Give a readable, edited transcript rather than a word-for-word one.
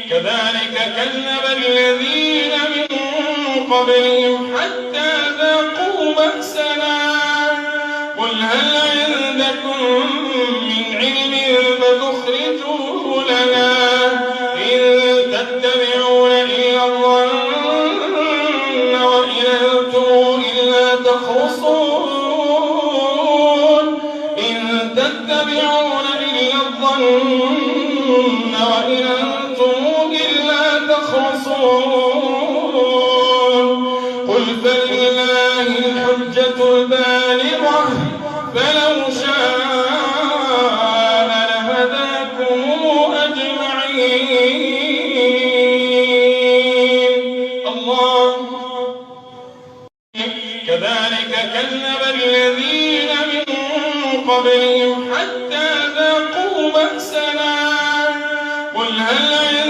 كذلك كذب الذين من قبلهم حتى ذاقوا بأسنا قل هل عندكم من علم فتخرجوه لنا إن تتبعون إلا الظن وإن أنتم إلا تخرصون إن تتبعون إلا الظن وإن أنتم إلا تخرصون قل فلله الحجة البالغة فلو شاء لهداكم أجمعين. الله كذلك كذب الذين من قبلهم حتى ذاقوا بأسنا قل هل